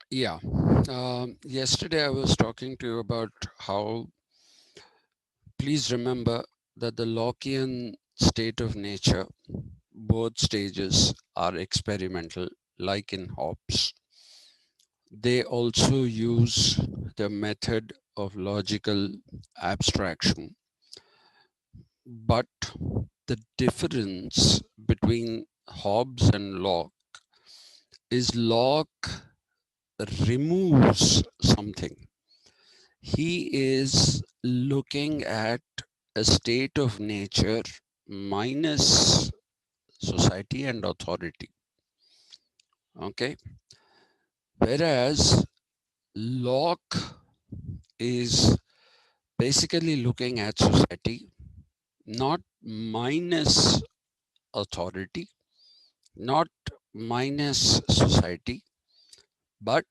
Yeah. Yesterday I was talking to you about how, please remember that the Lockean state of nature, both stages are experimental, like in Hobbes. They also use the method of logical abstraction. But the difference between Hobbes and Locke is Locke removes something. He is looking at a state of nature minus society and authority. Okay. Whereas Locke is basically looking at society not minus authority, not minus society, but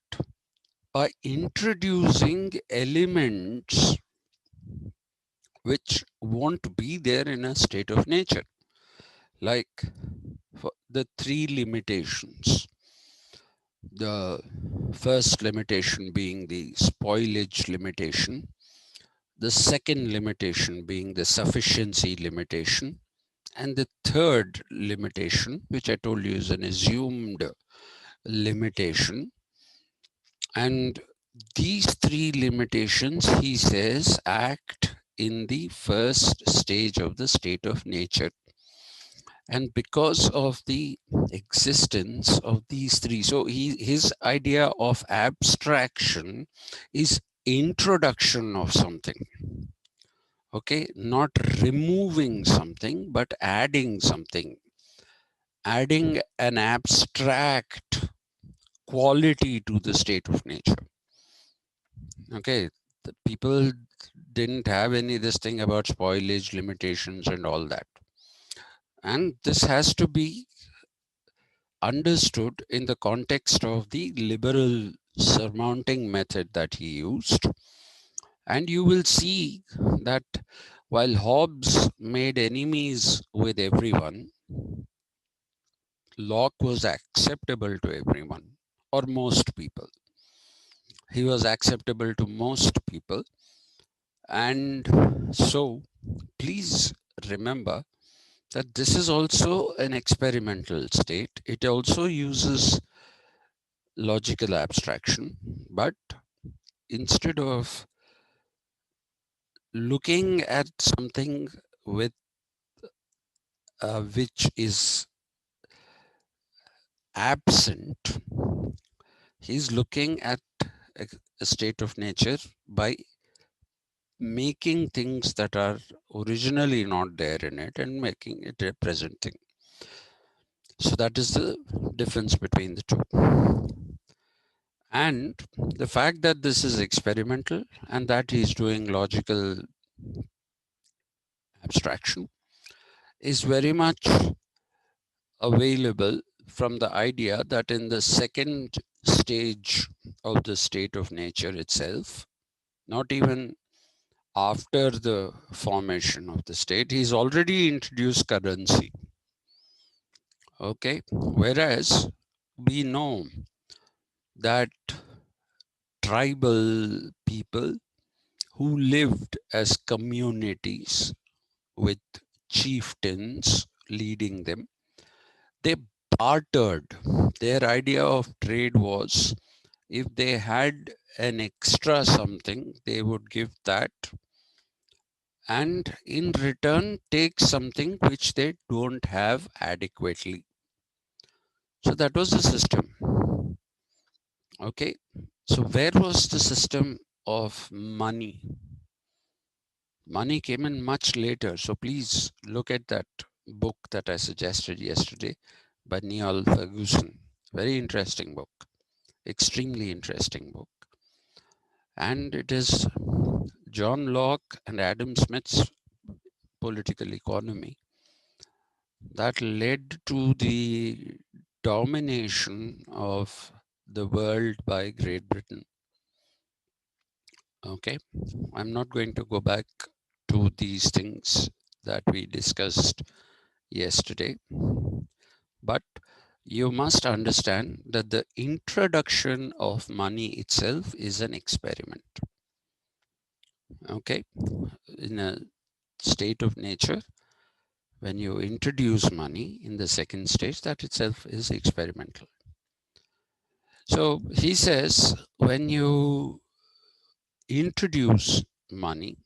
by introducing elements which won't be there in a state of nature, like for the three limitations. The first limitation being the spoilage limitation, the second limitation being the sufficiency limitation, and the third limitation, which I told you is an assumed limitation. And these three limitations, he says, act in the first stage of the state of nature. And because of the existence of these three, so his idea of abstraction is introduction of something. Okay, not removing something, but adding something, adding an abstract quality to the state of nature. Okay, the people didn't have any this thing about spoilage limitations and all that. And this has to be understood in the context of the liberal surmounting method that he used. And you will see that while Hobbes made enemies with everyone, Locke was acceptable to everyone or most people. He was acceptable to most people. And so please remember that this is also an experimental state. It also uses logical abstraction, but instead of looking at something with which is absent, he's looking at a state of nature by making things that are originally not there in it and making it a present thing. So that is the difference between the two. And the fact that this is experimental and that he's doing logical abstraction is very much available from the idea that in the second stage of the state of nature itself, not even after the formation of the state, he's already introduced currency. Okay, whereas we know that tribal people who lived as communities with chieftains leading them, they bartered. Their idea of trade was if they had an extra something, they would give that and in return take something which they don't have adequately. So that was the system. Okay. So where was the system of money? Money came in much later. So please look at that book that I suggested yesterday by Niall Ferguson. Very interesting book, extremely interesting book. And it is John Locke and Adam Smith's political economy that led to the domination of the world by Great Britain. Okay, I'm not going to go back to these things that we discussed yesterday, but you must understand that the introduction of money itself is an experiment. Okay, in a state of nature, when you introduce money in the second stage, that itself is experimental. So he says when you introduce money,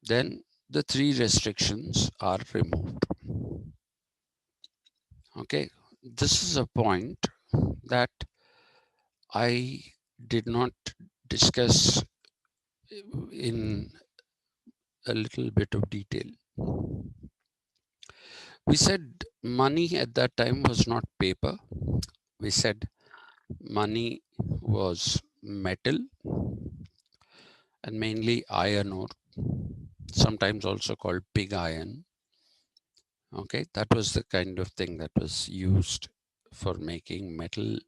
then the three restrictions are removed. Okay, this is a point that I did not discuss in a little bit of detail. We said money at that time was not paper. We said money was metal and mainly iron ore, sometimes also called pig iron. Okay, that was the kind of thing that was used for making metal,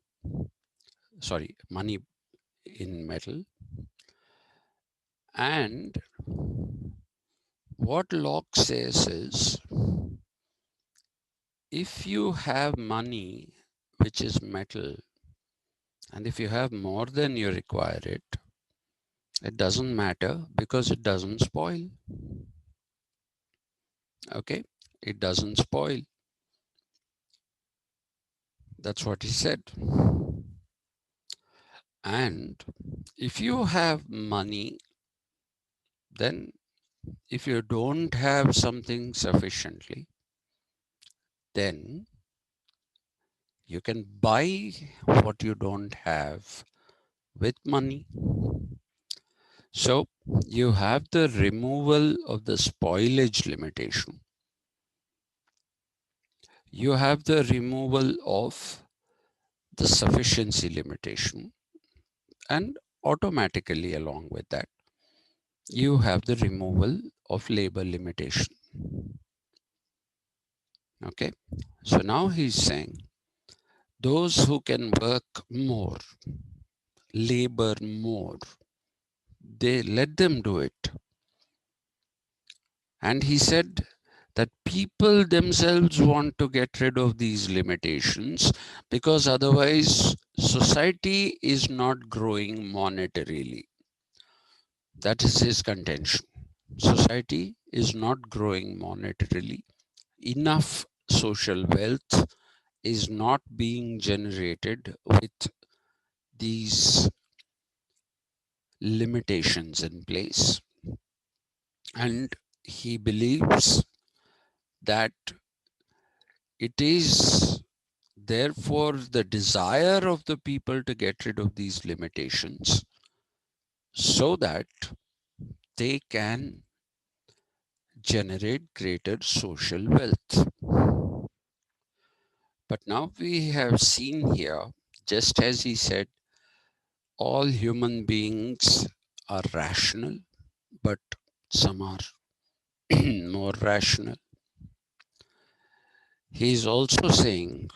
sorry, money in metal. And what Locke says is, if you have money which is metal, and if you have more than you require it doesn't matter because it doesn't spoil. Okay, it doesn't spoil. That's what he said. And if you have money, then if you don't have something sufficiently, then you can buy what you don't have with money. So you have the removal of the spoilage limitation. You have the removal of the sufficiency limitation, and automatically along with that, you have the removal of labor limitation. Okay, so now he's saying those who can work more, labor more, they let them do it. And he said that people themselves want to get rid of these limitations because otherwise society is not growing monetarily. That is his contention. Society is not growing monetarily. Enough social wealth is not being generated with these limitations in place. And he believes that it is therefore the desire of the people to get rid of these limitations so that they can generate greater social wealth. But now we have seen here, just as he said, all human beings are rational, but some are more rational. He is also saying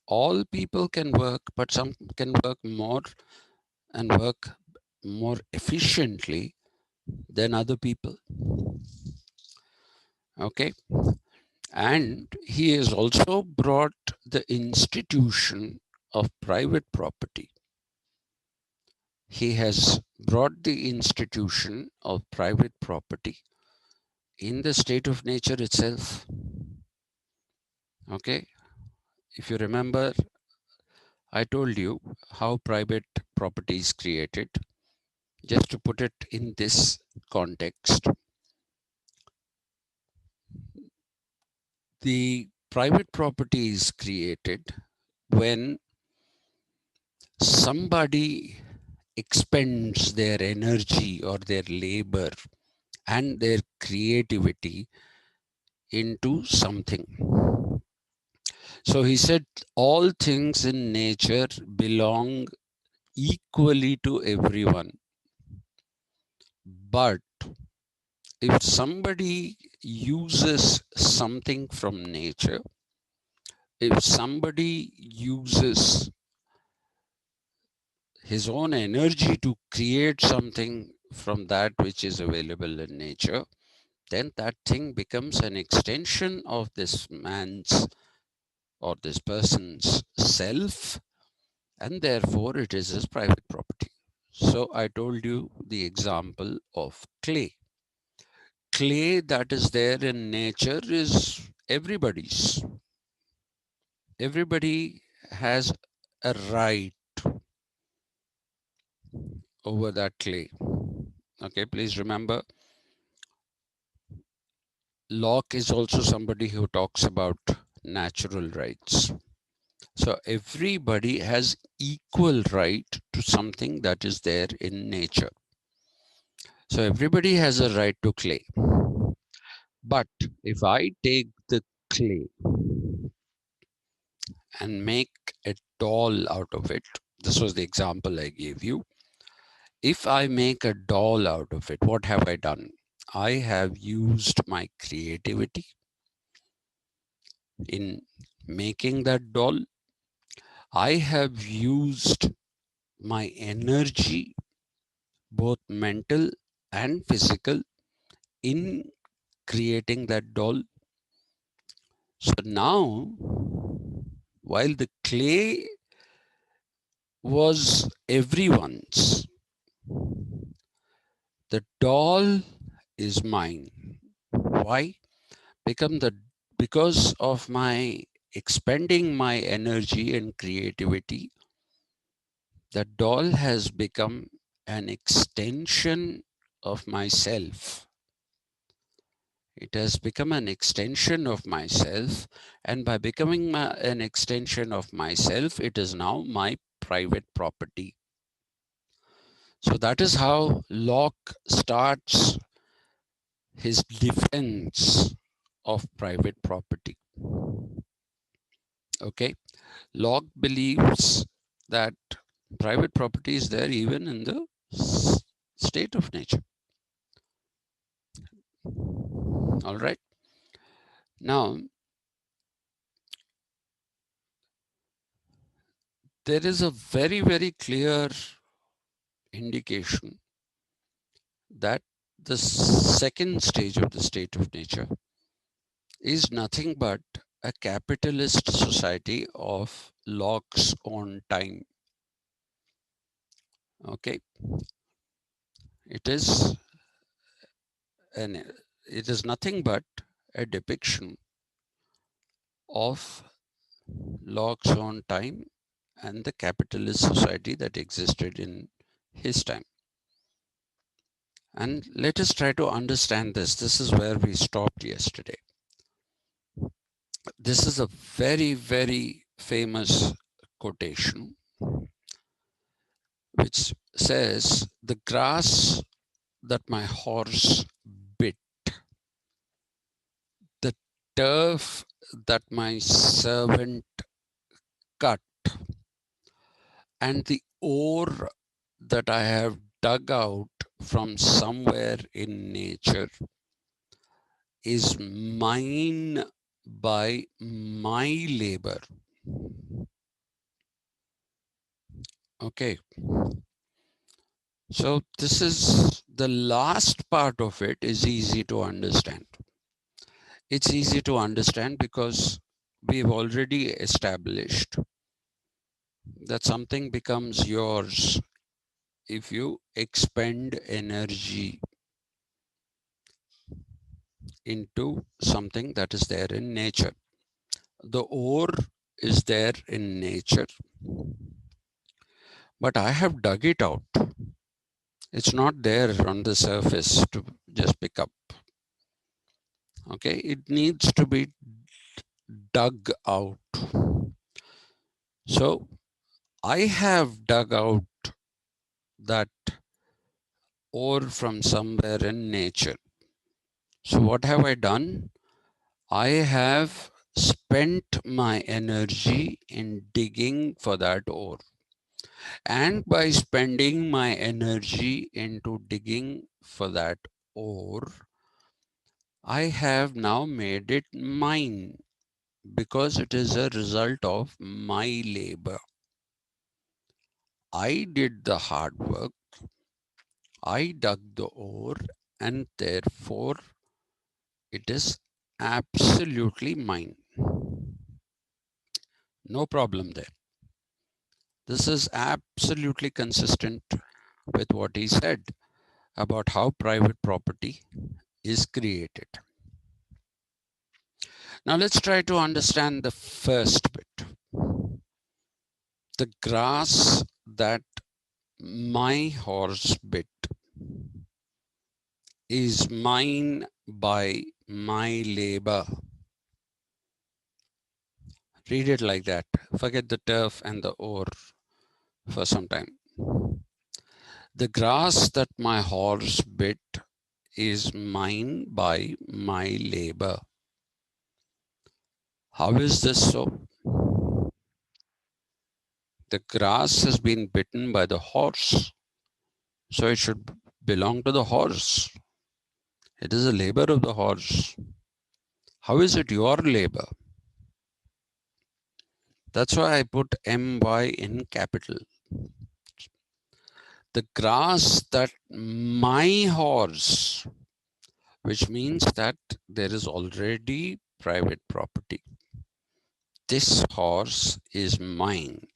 all people can work, but some can work more and work more efficiently than other people. Okay. And he has also brought the institution of private property. He has brought the institution of private property in the state of nature itself. Okay. If you remember, I told you how private property is created. Just to put it in this context, the private property is created when somebody expends their energy or their labor and their creativity into something. So he said all things in nature belong equally to everyone. But if somebody uses something from nature, if somebody uses his own energy to create something from that which is available in nature, then that thing becomes an extension of this man's or this person's self, and therefore it is his private property. So I told you the example of clay. Clay that is there in nature is everybody's. Everybody has a right over that clay. Okay, please remember, Locke is also somebody who talks about natural rights. So everybody has equal right to something that is there in nature. So everybody has a right to clay. But if I take the clay and make a doll out of it, this was the example I gave you. If I make a doll out of it, what have I done? I have used my creativity in making that doll. I have used my energy, both mental and physical, in creating that doll. So now, while the clay was everyone's, the doll is mine. Why? Become the Because of my expending my energy and creativity, the doll has become an extension of myself. It has become an extension of myself, and by becoming an extension of myself, it is now my private property. So that is how Locke starts his defense of private property. Okay, Locke believes that private property is there even in the state of nature. All right. Now, there is a very, very clear indication that the second stage of the state of nature is nothing but a capitalist society of Locke's own time. Okay, it is an it is nothing but a depiction of Locke's own time and the capitalist society that existed in his time. And let us try to understand this. This is where we stopped yesterday. This is a very, very famous quotation which says, "The grass that my horse bit, the turf that my servant cut, and the ore that I have dug out from somewhere in nature is mine by my labor." Okay, so this is the last part of it is easy to understand. It's easy to understand because we've already established that something becomes yours if you expend energy into something that is there in nature. The ore is there in nature, but I have dug it out. It's not there on the surface to just pick up. Okay, it needs to be dug out. So I have dug out that ore from somewhere in nature. So what have I done? I have spent my energy in digging for that ore. And by spending my energy into digging for that ore, I have now made it mine because it is a result of my labor. I did the hard work, I dug the ore, and therefore it is absolutely mine. No problem there. This is absolutely consistent with what he said about how private property is created. Now let's try to understand the first bit. The grass that my horse bit is mine by my labor. Read it like that. Forget the turf and the ore for some time. The grass that my horse bit is mine by my labor. How is this so? The grass has been bitten by the horse, so it should belong to the horse. It is the labor of the horse. How is it your labor? That's why I put MY in capital. The grass that my horse, which means that there is already private property. This horse is mine.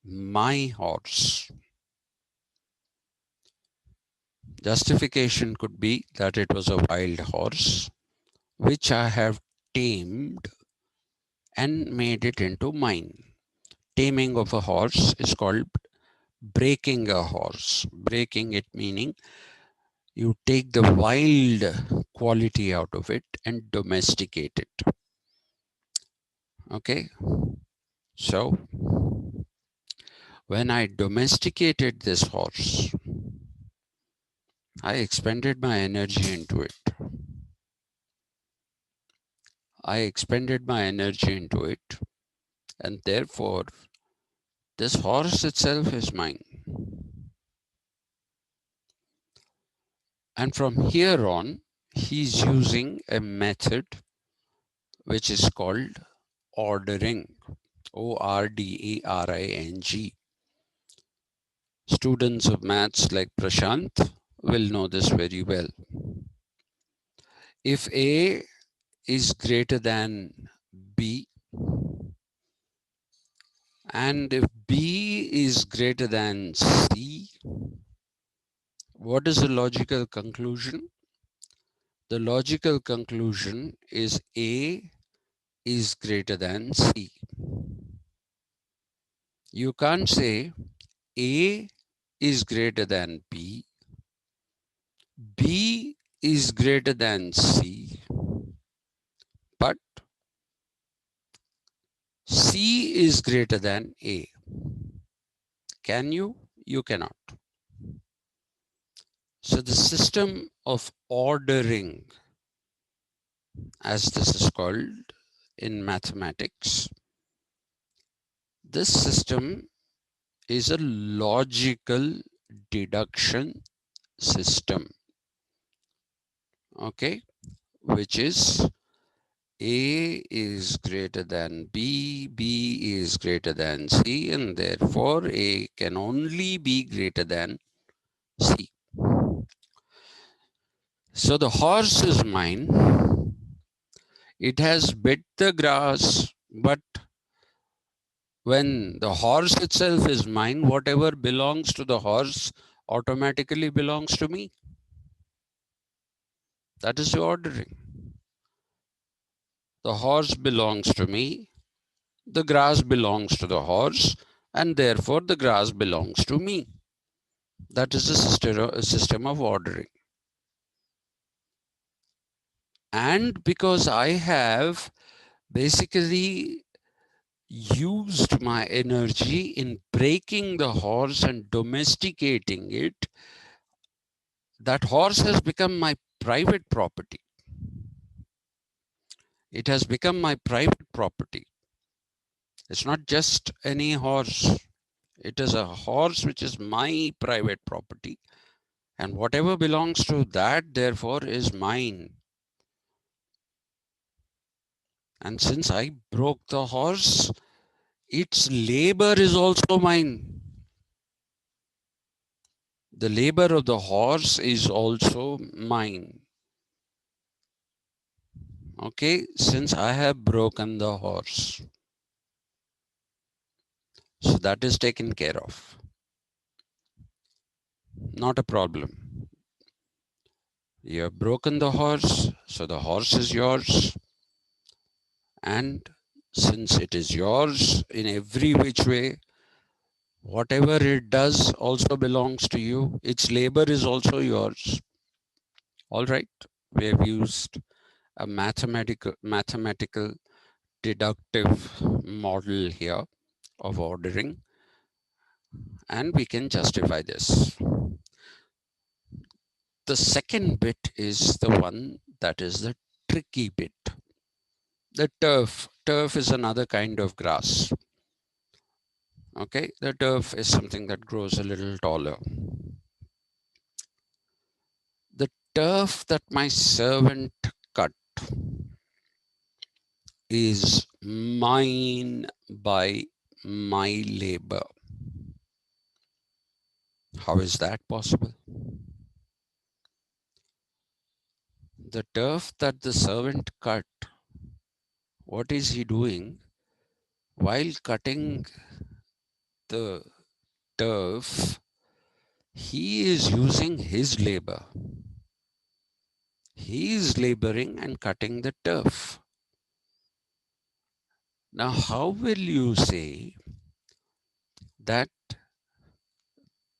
My horse. Justification could be that it was a wild horse, which I have tamed and made it into mine. Taming of a horse is called breaking a horse. Breaking it meaning you take the wild quality out of it and domesticate it. Okay. So when I domesticated this horse, I expended my energy into it. I expended my energy into it, and therefore this horse itself is mine. And from here on, he's using a method which is called ordering. ORDERING. Students of maths like Prashant will know this very well. If A is greater than B, and if B is greater than C, what is the logical conclusion? The logical conclusion is A is greater than C. You can't say A is greater than B, B is greater than C, but C is greater than A. Can you? You cannot. So the system of ordering, as this is called in mathematics, this system is a logical deduction system, okay, which is A is greater than B, B is greater than C, and therefore A can only be greater than C. So the horse is mine. It has bit the grass, but when the horse itself is mine, whatever belongs to the horse automatically belongs to me. That is the ordering. The horse belongs to me, the grass belongs to the horse, and therefore the grass belongs to me. That is the system of ordering. And because I have basically used my energy in breaking the horse and domesticating it, that horse has become my private property. It has become my private property. It's not just any horse. It is a horse which is my private property. And whatever belongs to that, therefore, is mine. And since I broke the horse, its labor is also mine. The labor of the horse is also mine. Okay, since I have broken the horse. that is taken care of. Not a problem. You have broken the horse, so the horse is yours. And since it is yours in every which way, whatever it does also belongs to you. Its labor is also yours. All right. We have used a mathematical deductive model here of ordering, and we can justify this. The second bit is the one that is the tricky bit. The turf. Turf is another kind of grass. Okay, the turf is something that grows a little taller. The turf that my servant cut is mine by my labor. How is that possible? The turf that the servant cut, what is he doing? While cutting the turf, he is using his labor. He is laboring and cutting the turf. Now, how will you say that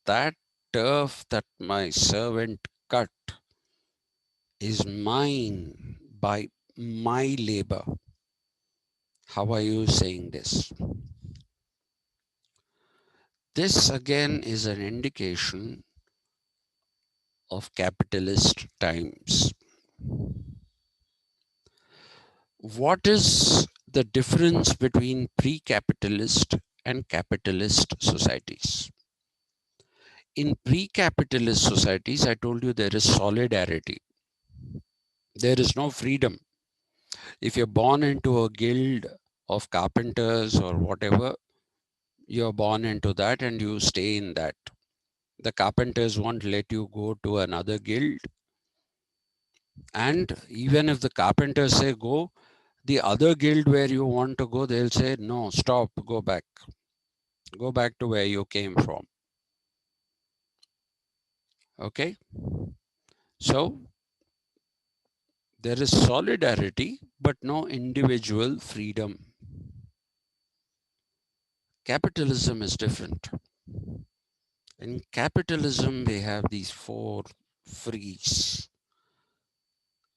that turf that my servant cut is mine by my labor? How are you saying this? This again is an indication of capitalist times. What is the difference between pre-capitalist and capitalist societies? In pre-capitalist societies, I told you there is solidarity. There is no freedom. If you're born into a guild of carpenters or whatever, you're born into that and you stay in that. The carpenters won't let you go to another guild. And even if the carpenters say go, the other guild where you want to go, they'll say, no, stop, go back. Go back to where you came from. Okay? So there is solidarity, but no individual freedom. Capitalism is different. In capitalism, we have these four frees: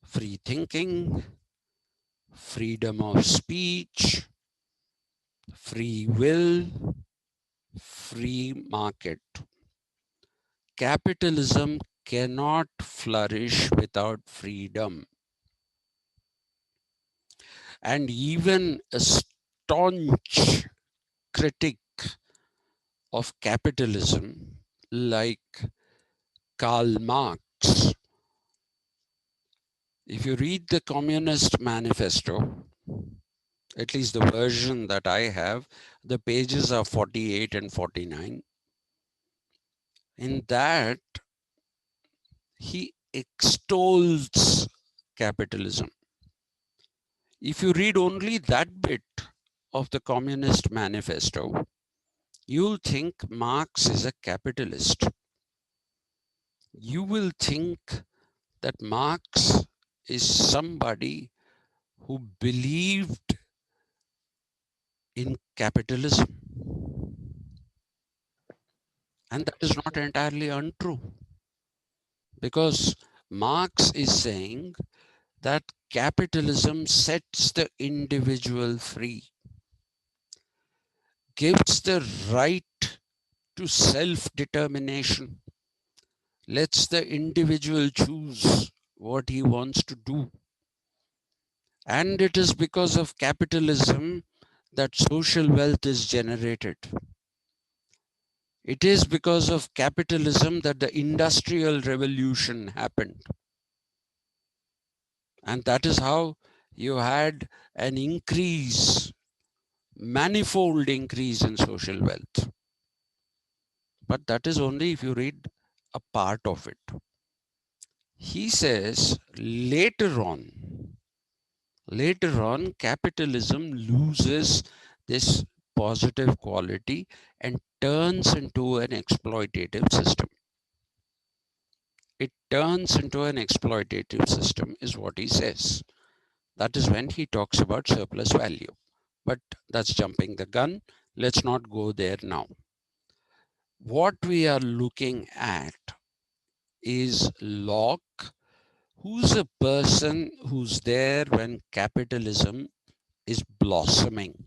free thinking, freedom of speech, free will, free market. Capitalism cannot flourish without freedom. And even a staunch critic of capitalism like Karl Marx, if you read the Communist Manifesto, at least the version that I have, the pages are 48 and 49. In that, he extols capitalism. If you read only that bit of the Communist Manifesto, you'll think Marx is a capitalist. You will think that Marx is somebody who believed in capitalism. And that is not entirely untrue, because Marx is saying that capitalism sets the individual free, gives the right to self-determination, lets the individual choose what he wants to do. And it is because of capitalism that social wealth is generated. It is because of capitalism that the industrial revolution happened. And that is how you had an increase, manifold increase in social wealth. But that is only if you read a part of it. He says later on, capitalism loses this positive quality and turns into an exploitative system. It turns into an exploitative system, is what he says. That is when he talks about surplus value. But that's jumping the gun. Let's not go there now. What we are looking at is Locke, who's a person who's there when capitalism is blossoming.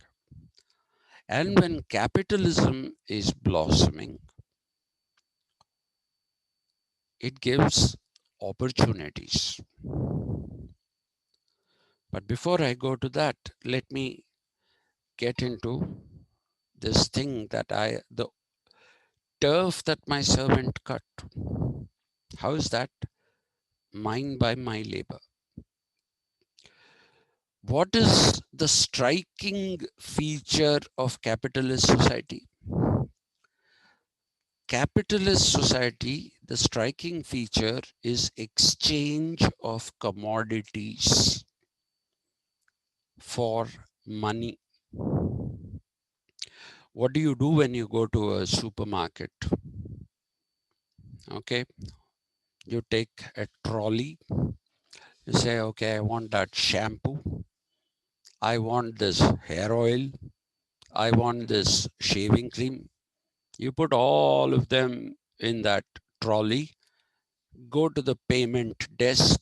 And when capitalism is blossoming, it gives opportunities. But before I go to that, let me get into this thing that the turf that my servant cut. How is that? Mine by my labor. What is the striking feature of capitalist society? Capitalist society, the striking feature is exchange of commodities for money. What do you do when you go to a supermarket? Okay, you take a trolley, you say, okay, I want that shampoo, I want this hair oil, I want this shaving cream. You put all of them in that trolley, go to the payment desk,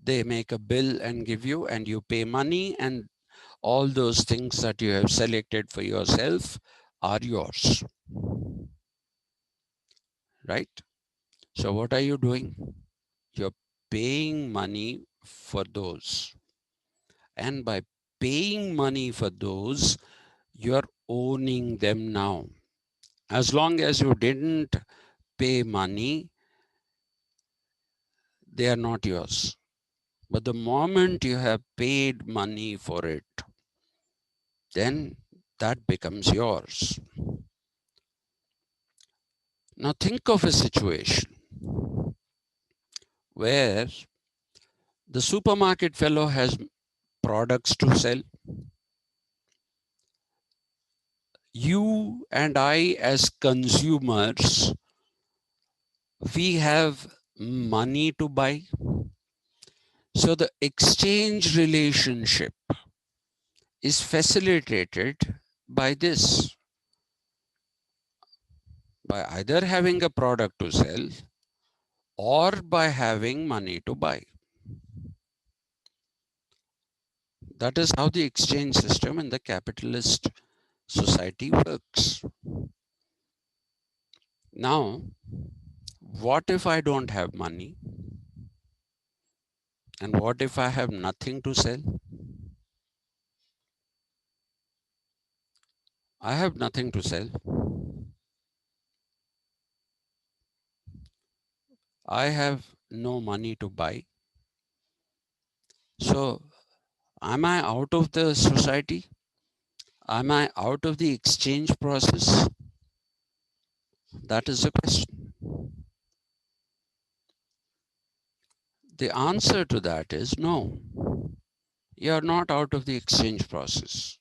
they make a bill and give you, and you pay money, and all those things that you have selected for yourself are yours, right? So what are you doing? You're paying money for those. And by paying money for those, you're owning them now. As long as you didn't pay money, they are not yours. But the moment you have paid money for it, then that becomes yours. Now think of a situation where the supermarket fellow has products to sell. You and I, as consumers, we have money to buy. So the exchange relationship is facilitated by this, by either having a product to sell or by having money to buy. That is how the exchange system in the capitalist society works. Now, what if I don't have money? And what if I have nothing to sell? I have nothing to sell. I have no money to buy. So, am I out of the society? Am I out of the exchange process? That is the question. The answer to that is no. You are not out of the exchange process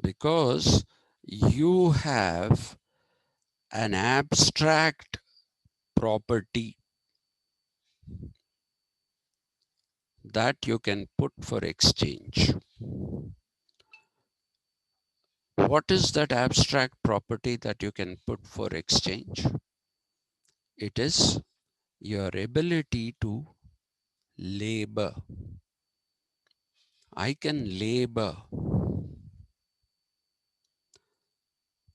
because you have an abstract property that you can put for exchange. What is that abstract property that you can put for exchange? It is your ability to labor. I can labor.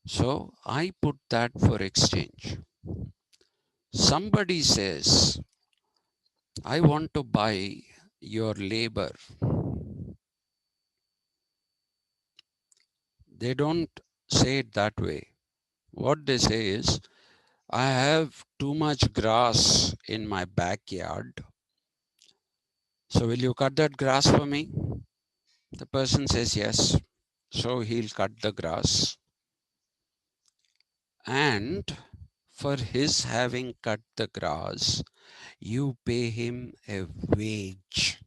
So I put that for exchange. Somebody says, I want to buy your labor. They don't say it that way. What they say is, I have too much grass in my backyard. So will you cut that grass for me? The person says yes. So he'll cut the grass. And for his having cut the grass, you pay him a wage.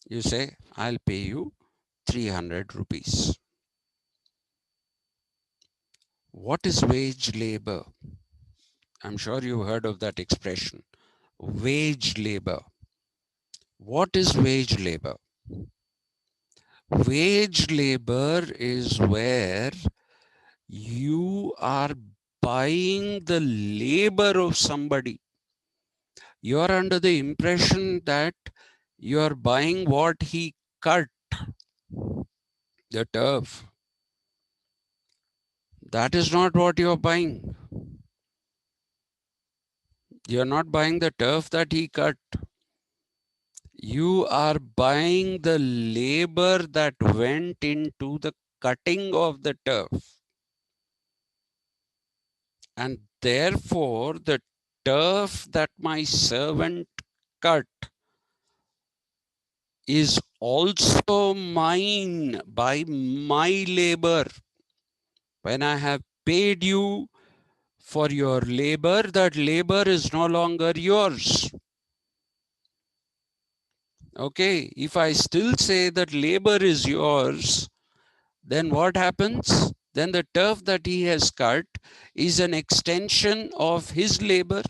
You say, I'll pay you 300 rupees. What is wage labor? I'm sure you've heard of that expression. Wage labor. What is wage labor? Wage labor is where you are buying the labor of somebody. You're under the impression that you're buying what he cut, the turf. That is not what you're buying. You're not buying the turf that he cut. You are buying the labor that went into the cutting of the turf. And therefore, the turf that my servant cut is also mine by my labor. When I have paid you for your labor, that labor is no longer yours. Okay, if I still say that labor is yours, then what happens? Then the turf that he has cut is an extension of his labor.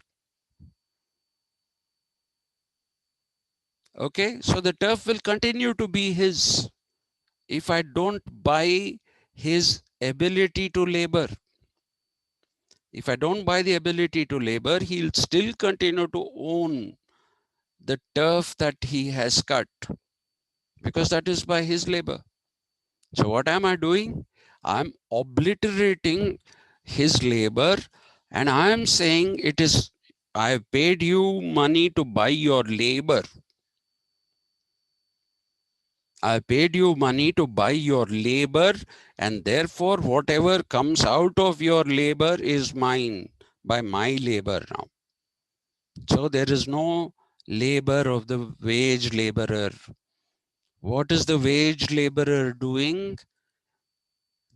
Okay, so the turf will continue to be his if I don't buy his ability to labor. If I don't buy the ability to labor, he'll still continue to own the turf that he has cut because that is by his labor. So what am I doing? I'm obliterating his labor and I am saying it is, I have paid you money to buy your labor. I paid you money to buy your labor, and therefore whatever comes out of your labor is mine by my labor now. So there is no labor of the wage laborer. What is the wage laborer doing?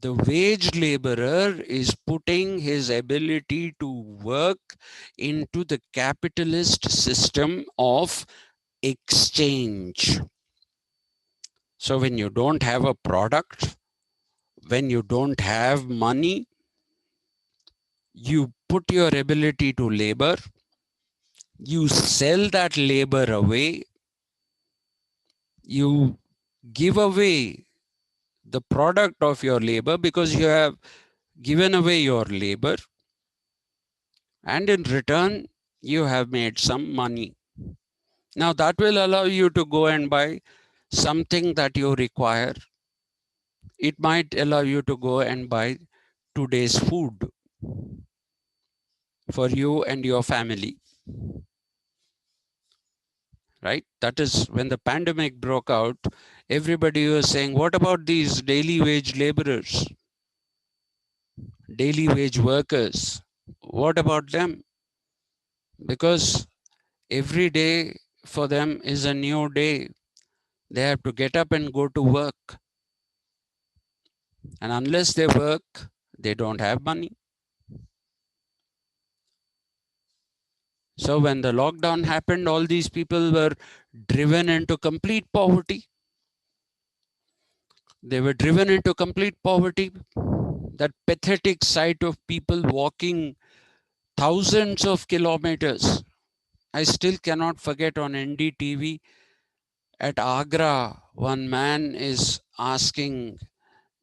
The wage laborer is putting his ability to work into the capitalist system of exchange. So when you don't have a product, when you don't have money, you put your ability to labor, you sell that labor away, you give away the product of your labor because you have given away your labor, and in return, you have made some money. Now that will allow you to go and buy something that you require. It might allow you to go and buy today's food for you and your family, right? That is when the pandemic broke out, everybody was saying, what about these daily wage laborers, daily wage workers? What about them? Because every day for them is a new day. They have to get up and go to work. And unless they work, they don't have money. So when the lockdown happened, all these people were driven into complete poverty. They were driven into complete poverty. That pathetic sight of people walking thousands of kilometers. I still cannot forget on NDTV at Agra, one man is asking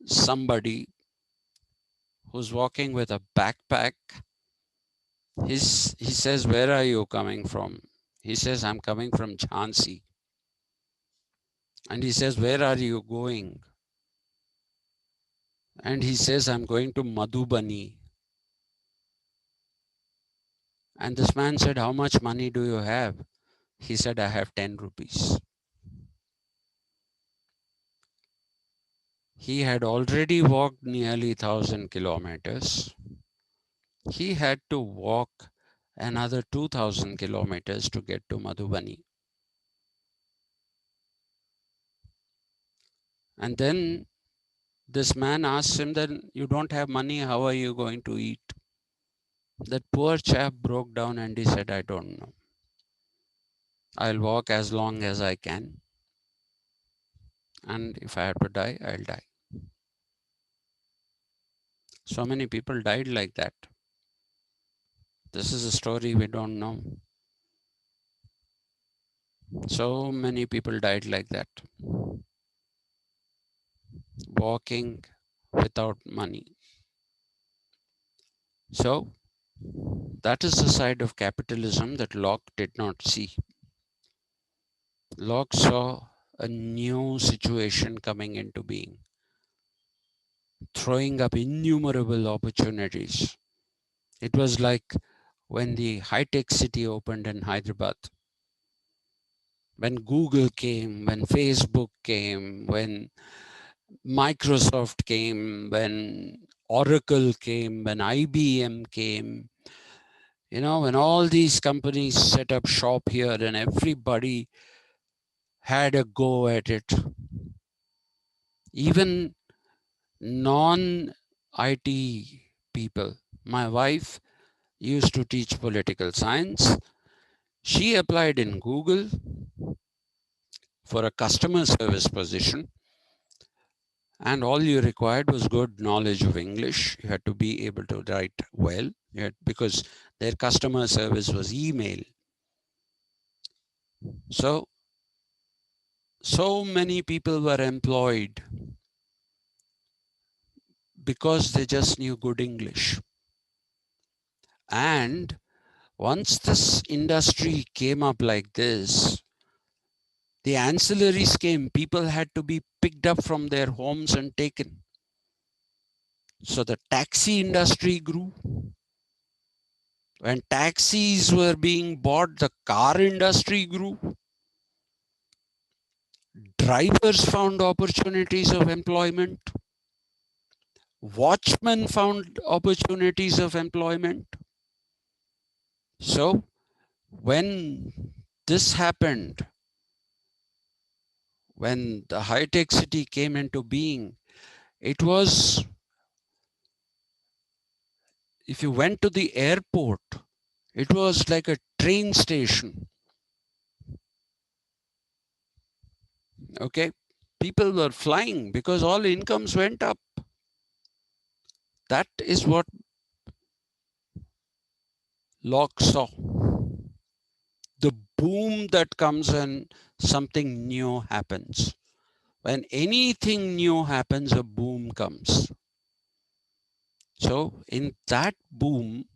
somebody who's walking with a backpack. He says, where are you coming from? He says, I'm coming from Jhansi. And he says, where are you going? And he says, I'm going to Madhubani. And this man said, how much money do you have? He said, I have 10 rupees. He had already walked nearly 1,000 kilometers. He had to walk another 2,000 kilometers to get to Madhubani. And then this man asks him, then you don't have money, how are you going to eat? That poor chap broke down and he said, I don't know. I'll walk as long as I can. And if I have to die, I'll die. So many people died like that. This is a story we don't know. So many people died like that, walking without money. So that is the side of capitalism that Locke did not see. Locke saw a new situation coming into being, throwing up innumerable opportunities. It was like when the high-tech city opened in Hyderabad, when Google came, when Facebook came, when Microsoft came, when Oracle came, when IBM came, when all these companies set up shop here and everybody had a go at it. Even non-IT people. My wife used to teach political science. She applied in Google for a customer service position, and all you required was good knowledge of English. You had to be able to write well, because their customer service was email. So many people were employed because they just knew good English. And once this industry came up like this, the ancillaries came. People had to be picked up from their homes and taken. So the taxi industry grew. When taxis were being bought, the car industry grew. Drivers found opportunities of employment. Watchmen found opportunities of employment. So when this happened, when the high-tech city came into being, it was, if you went to the airport, it was like a train station. Okay, people were flying because all incomes went up. That is what Locke saw. The boom that comes when something new happens. When anything new happens, a boom comes. So in that boom,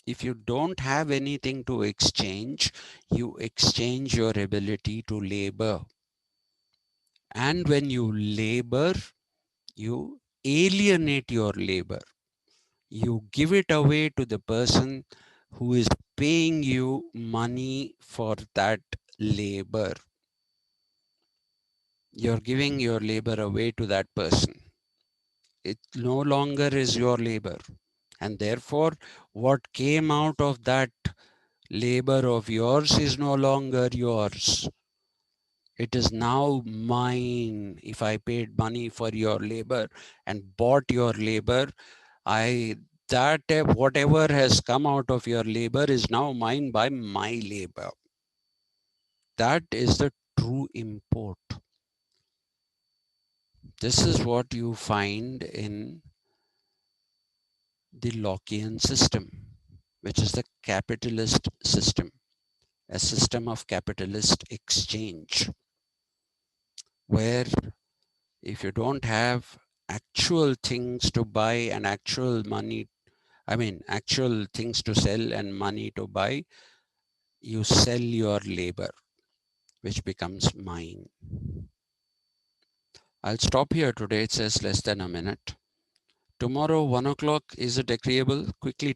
if you don't have anything to exchange, you exchange your ability to labor. And when you labor, you alienate your labor. You give it away to the person who is paying you money for that labor. You're giving your labor away to that person. It no longer is your labor. And therefore, what came out of that labor of yours is no longer yours. It is now mine. If I paid money for your labor and bought your labor, that whatever has come out of your labor is now mine by my labor. That is the true import. This is what you find in the Lockean system, which is the capitalist system, a system of capitalist exchange, where if you don't have actual things to buy and actual money, actual things to sell and money to buy, you sell your labor, which becomes mine. I'll stop here today. It says less than a minute. Tomorrow, 1 o'clock, is it agreeable? Quickly